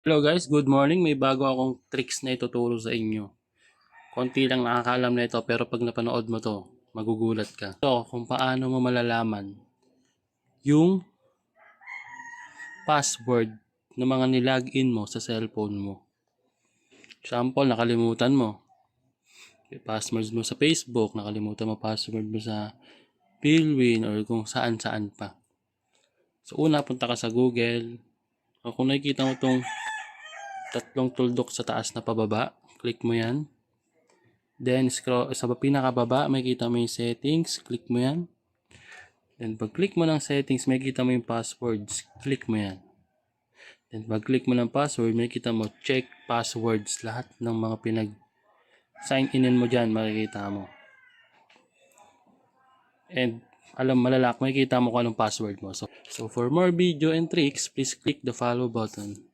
Hello guys, good morning. May bago akong tricks na ituturo sa inyo. Konti lang nakakaalam na ito pero pag napanood mo to, magugulat ka. So, kung paano mo malalaman yung password ng mga nilagin mo sa cellphone mo. Example, nakalimutan mo. Password mo sa Facebook, nakalimutan mo password mo sa Philwin or kung saan-saan pa. So, una, punta ka sa Google. O kung nakikita mo tong tatlong tuldok sa taas na pababa, click mo yan. Then, scroll sa pinakababa, makikita mo yung settings. Click mo yan. Then, pag click mo ng settings, makikita mo yung passwords. Click mo yan. Then, pag click mo ng password, makikita mo check passwords. Lahat ng mga sign in mo dyan, makikita mo. And, makikita mo kung anong password mo. So for more video and tricks, please click the follow button.